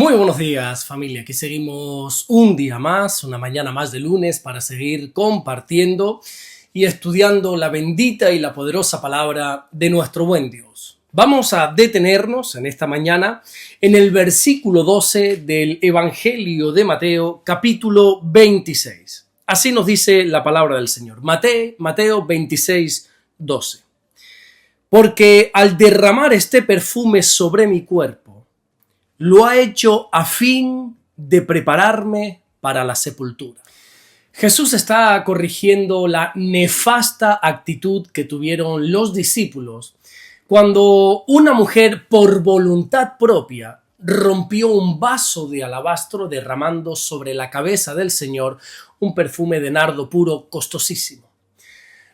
Muy buenos días, familia. Aquí seguimos un día más, una mañana más de lunes para seguir compartiendo y estudiando la bendita y la poderosa palabra de nuestro buen Dios. Vamos a detenernos en esta mañana en el versículo 12 del Evangelio de Mateo, capítulo 26. Así nos dice la palabra del Señor. Mateo 26, 12. Porque al derramar este perfume sobre mi cuerpo, lo ha hecho a fin de prepararme para la sepultura. Jesús está corrigiendo la nefasta actitud que tuvieron los discípulos cuando una mujer por voluntad propia rompió un vaso de alabastro derramando sobre la cabeza del Señor un perfume de nardo puro costosísimo.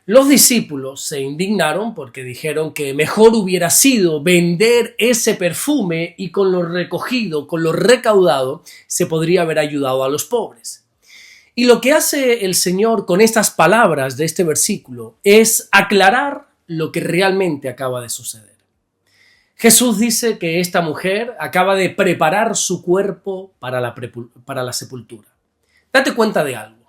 Los discípulos se indignaron porque dijeron que mejor hubiera sido vender ese perfume y con lo recogido, con lo recaudado, se podría haber ayudado a los pobres. Y lo que hace el Señor con estas palabras de este versículo es aclarar lo que realmente acaba de suceder. Jesús dice que esta mujer acaba de preparar su cuerpo para la sepultura. Date cuenta de algo.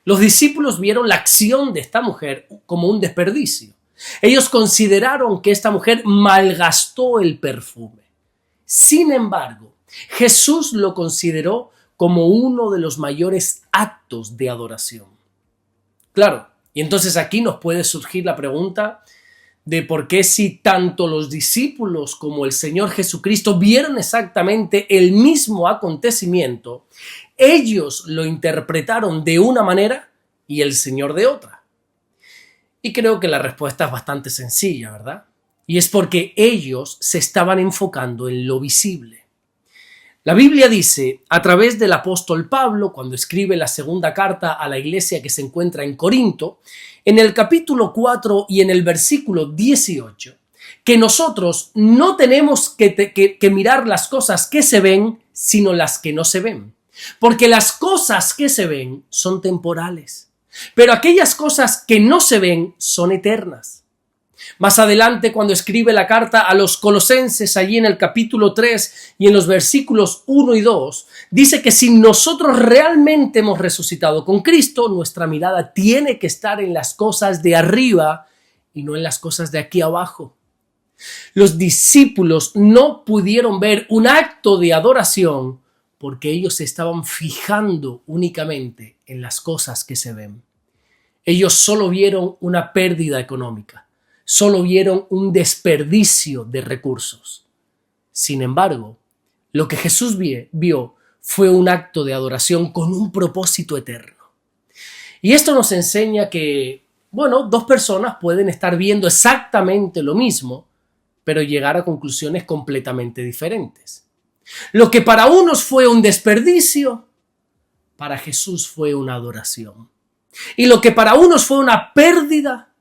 Los discípulos vieron la acción de esta mujer como un desperdicio. Ellos consideraron que esta mujer malgastó el perfume. Sin embargo, Jesús lo consideró como uno de los mayores actos de adoración. Claro, y entonces aquí nos puede surgir la pregunta de por qué si tanto los discípulos como el Señor Jesucristo vieron exactamente el mismo acontecimiento, ellos lo interpretaron de una manera y el Señor de otra. Y creo que la respuesta es bastante sencilla, ¿verdad? Y es porque ellos se estaban enfocando en lo visible. La Biblia dice, a través del apóstol Pablo, cuando escribe la segunda carta a la iglesia que se encuentra en Corinto, en el capítulo 4 y en el versículo 18, que nosotros no tenemos que mirar las cosas que se ven, sino las que no se ven. Porque las cosas que se ven son temporales, pero aquellas cosas que no se ven son eternas. Más adelante, cuando escribe la carta a los Colosenses, allí en el capítulo 3 y en los versículos 1 y 2, dice que si nosotros realmente hemos resucitado con Cristo, nuestra mirada tiene que estar en las cosas de arriba y no en las cosas de aquí abajo. Los discípulos no pudieron ver un acto de adoración porque ellos se estaban fijando únicamente en las cosas que se ven. Ellos solo vieron una pérdida económica. Solo vieron un desperdicio de recursos. Sin embargo, lo que Jesús vio fue un acto de adoración con un propósito eterno. Y esto nos enseña que, dos personas pueden estar viendo exactamente lo mismo, pero llegar a conclusiones completamente diferentes. Lo que para unos fue un desperdicio, para Jesús fue una adoración. Y lo que para unos fue una pérdida,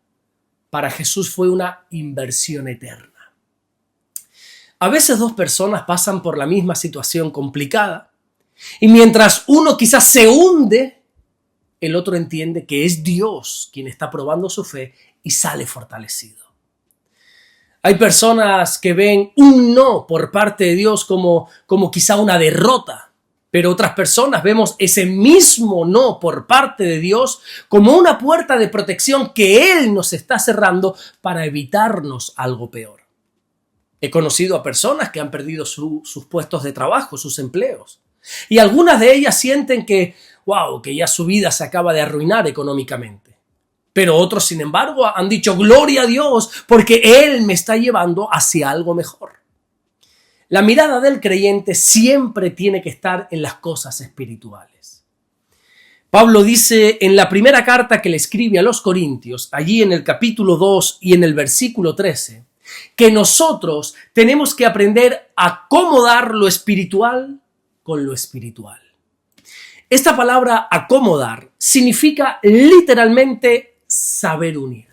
para Jesús fue una inversión eterna. A veces dos personas pasan por la misma situación complicada y mientras uno quizás se hunde, el otro entiende que es Dios quien está probando su fe y sale fortalecido. Hay personas que ven un no por parte de Dios como quizá una derrota. Pero otras personas vemos ese mismo no por parte de Dios como una puerta de protección que Él nos está cerrando para evitarnos algo peor. He conocido a personas que han perdido sus puestos de trabajo, sus empleos. Y algunas de ellas sienten que ya su vida se acaba de arruinar económicamente. Pero otros, sin embargo, han dicho, gloria a Dios, porque Él me está llevando hacia algo mejor. La mirada del creyente siempre tiene que estar en las cosas espirituales. Pablo dice en la primera carta que le escribe a los Corintios, allí en el capítulo 2 y en el versículo 13, que nosotros tenemos que aprender a acomodar lo espiritual con lo espiritual. Esta palabra acomodar significa literalmente saber unir.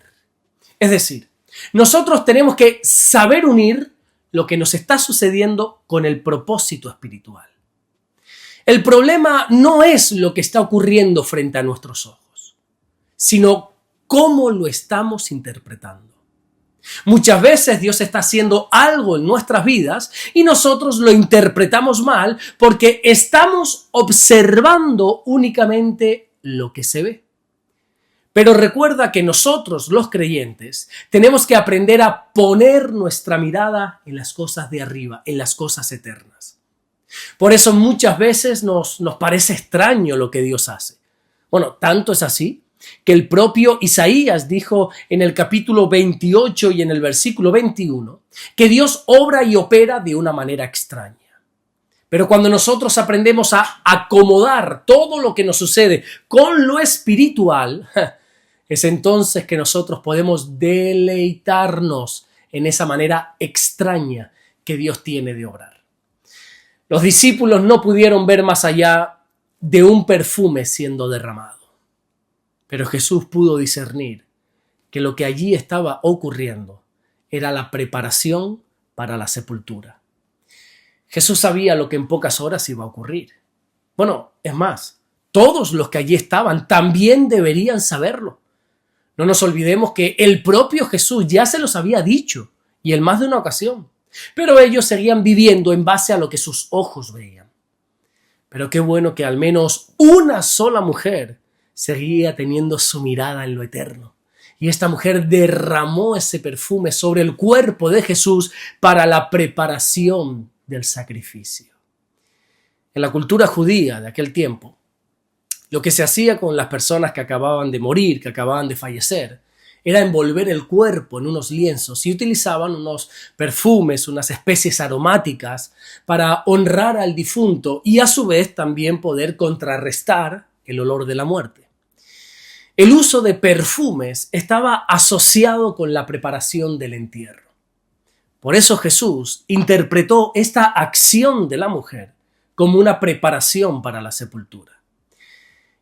Es decir, nosotros tenemos que saber unir lo que nos está sucediendo con el propósito espiritual. El problema no es lo que está ocurriendo frente a nuestros ojos, sino cómo lo estamos interpretando. Muchas veces Dios está haciendo algo en nuestras vidas y nosotros lo interpretamos mal porque estamos observando únicamente lo que se ve. Pero recuerda que nosotros, los creyentes, tenemos que aprender a poner nuestra mirada en las cosas de arriba, en las cosas eternas. Por eso muchas veces nos parece extraño lo que Dios hace. Bueno, tanto es así que el propio Isaías dijo en el capítulo 28 y en el versículo 21 que Dios obra y opera de una manera extraña. Pero cuando nosotros aprendemos a acomodar todo lo que nos sucede con lo espiritual, es entonces que nosotros podemos deleitarnos en esa manera extraña que Dios tiene de obrar. Los discípulos no pudieron ver más allá de un perfume siendo derramado. Pero Jesús pudo discernir que lo que allí estaba ocurriendo era la preparación para la sepultura. Jesús sabía lo que en pocas horas iba a ocurrir. Bueno, es más, todos los que allí estaban también deberían saberlo. No nos olvidemos que el propio Jesús ya se los había dicho, y en más de una ocasión. Pero ellos seguían viviendo en base a lo que sus ojos veían. Pero qué bueno que al menos una sola mujer seguía teniendo su mirada en lo eterno. Y esta mujer derramó ese perfume sobre el cuerpo de Jesús para la preparación del sacrificio. En la cultura judía de aquel tiempo, lo que se hacía con las personas que acababan de morir, que acababan de fallecer, era envolver el cuerpo en unos lienzos y utilizaban unos perfumes, unas especies aromáticas para honrar al difunto y a su vez también poder contrarrestar el olor de la muerte. El uso de perfumes estaba asociado con la preparación del entierro. Por eso Jesús interpretó esta acción de la mujer como una preparación para la sepultura.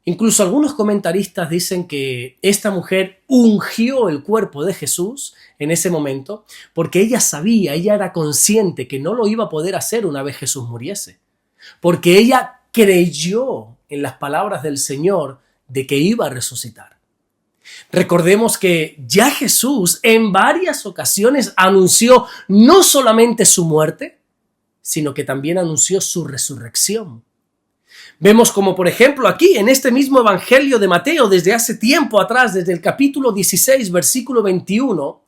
Incluso algunos comentaristas dicen que esta mujer ungió el cuerpo de Jesús en ese momento porque ella sabía, ella era consciente que no lo iba a poder hacer una vez Jesús muriese. Porque ella creyó en las palabras del Señor de que iba a resucitar. Recordemos que ya Jesús en varias ocasiones anunció no solamente su muerte, sino que también anunció su resurrección. Vemos como, por ejemplo, aquí en este mismo Evangelio de Mateo, desde hace tiempo atrás, desde el capítulo 16, versículo 21,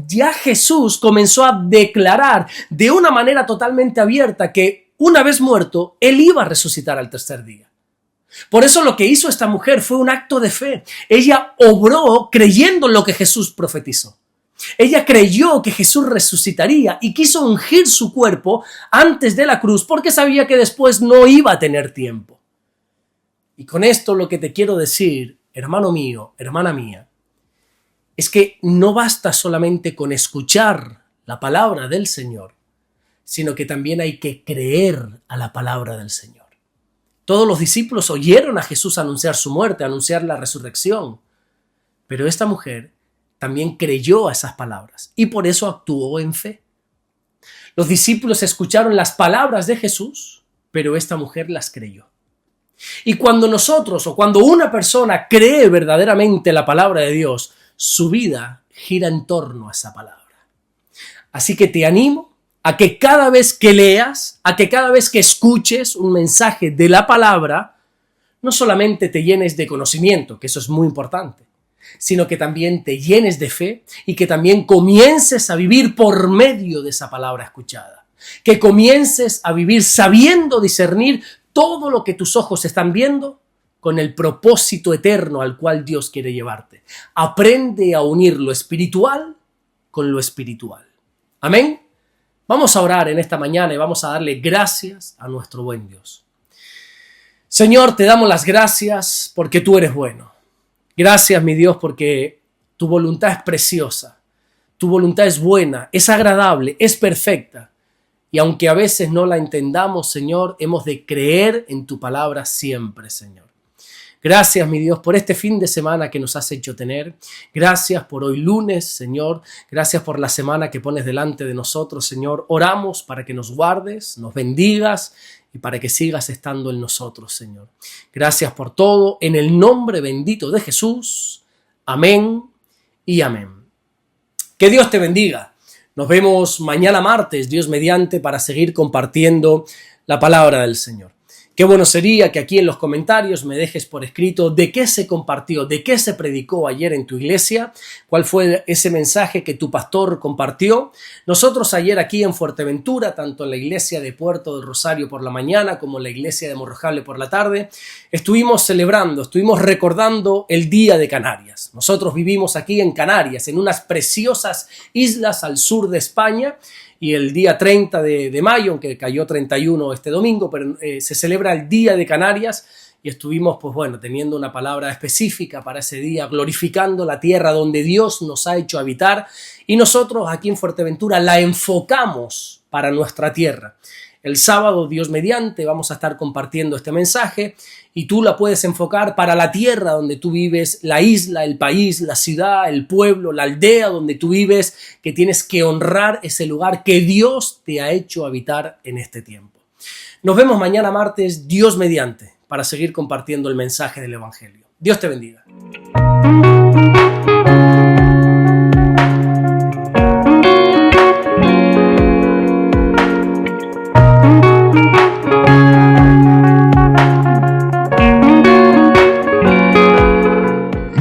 ya Jesús comenzó a declarar de una manera totalmente abierta que una vez muerto, Él iba a resucitar al tercer día. Por eso lo que hizo esta mujer fue un acto de fe. Ella obró creyendo en lo que Jesús profetizó. Ella creyó que Jesús resucitaría y quiso ungir su cuerpo antes de la cruz porque sabía que después no iba a tener tiempo. Y con esto lo que te quiero decir, hermano mío, hermana mía, es que no basta solamente con escuchar la palabra del Señor, sino que también hay que creer a la palabra del Señor. Todos los discípulos oyeron a Jesús anunciar su muerte, anunciar la resurrección. Pero esta mujer también creyó a esas palabras y por eso actuó en fe. Los discípulos escucharon las palabras de Jesús, pero esta mujer las creyó. Y cuando nosotros o cuando una persona cree verdaderamente la palabra de Dios, su vida gira en torno a esa palabra. Así que te animo a que cada vez que leas, a que cada vez que escuches un mensaje de la palabra, no solamente te llenes de conocimiento, que eso es muy importante, sino que también te llenes de fe y que también comiences a vivir por medio de esa palabra escuchada. Que comiences a vivir sabiendo discernir todo lo que tus ojos están viendo con el propósito eterno al cual Dios quiere llevarte. Aprende a unir lo espiritual con lo espiritual. Amén. Vamos a orar en esta mañana y vamos a darle gracias a nuestro buen Dios. Señor, te damos las gracias porque tú eres bueno. Gracias, mi Dios, porque tu voluntad es preciosa. Tu voluntad es buena, es agradable, es perfecta. Y aunque a veces no la entendamos, Señor, hemos de creer en tu palabra siempre, Señor. Gracias, mi Dios, por este fin de semana que nos has hecho tener. Gracias por hoy lunes, Señor. Gracias por la semana que pones delante de nosotros, Señor. Oramos para que nos guardes, nos bendigas y para que sigas estando en nosotros, Señor. Gracias por todo. En el nombre bendito de Jesús. Amén y amén. Que Dios te bendiga. Nos vemos mañana martes, Dios mediante, para seguir compartiendo la palabra del Señor. Qué bueno sería que aquí en los comentarios me dejes por escrito de qué se compartió, de qué se predicó ayer en tu iglesia, cuál fue ese mensaje que tu pastor compartió. Nosotros ayer aquí en Fuerteventura, tanto en la iglesia de Puerto del Rosario por la mañana como en la iglesia de Morrojable por la tarde, estuvimos celebrando, estuvimos recordando el Día de Canarias. Nosotros vivimos aquí en Canarias, en unas preciosas islas al sur de España, y el día 30 de mayo, aunque cayó 31 este domingo, pero se celebra el Día de Canarias y estuvimos, teniendo una palabra específica para ese día, glorificando la tierra donde Dios nos ha hecho habitar y nosotros aquí en Fuerteventura la enfocamos para nuestra tierra. El sábado, Dios mediante, vamos a estar compartiendo este mensaje y tú la puedes enfocar para la tierra donde tú vives, la isla, el país, la ciudad, el pueblo, la aldea donde tú vives, que tienes que honrar ese lugar que Dios te ha hecho habitar en este tiempo. Nos vemos mañana martes, Dios mediante, para seguir compartiendo el mensaje del Evangelio. Dios te bendiga.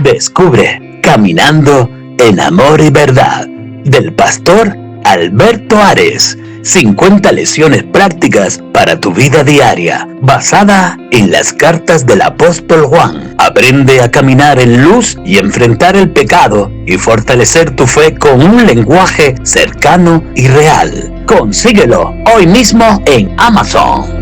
Descubre Caminando en Amor y Verdad del pastor Alberto Ares. 50 lecciones prácticas para tu vida diaria, basada en las cartas del apóstol Juan. Aprende a caminar en luz y enfrentar el pecado y fortalecer tu fe con un lenguaje cercano y real. Consíguelo hoy mismo en Amazon.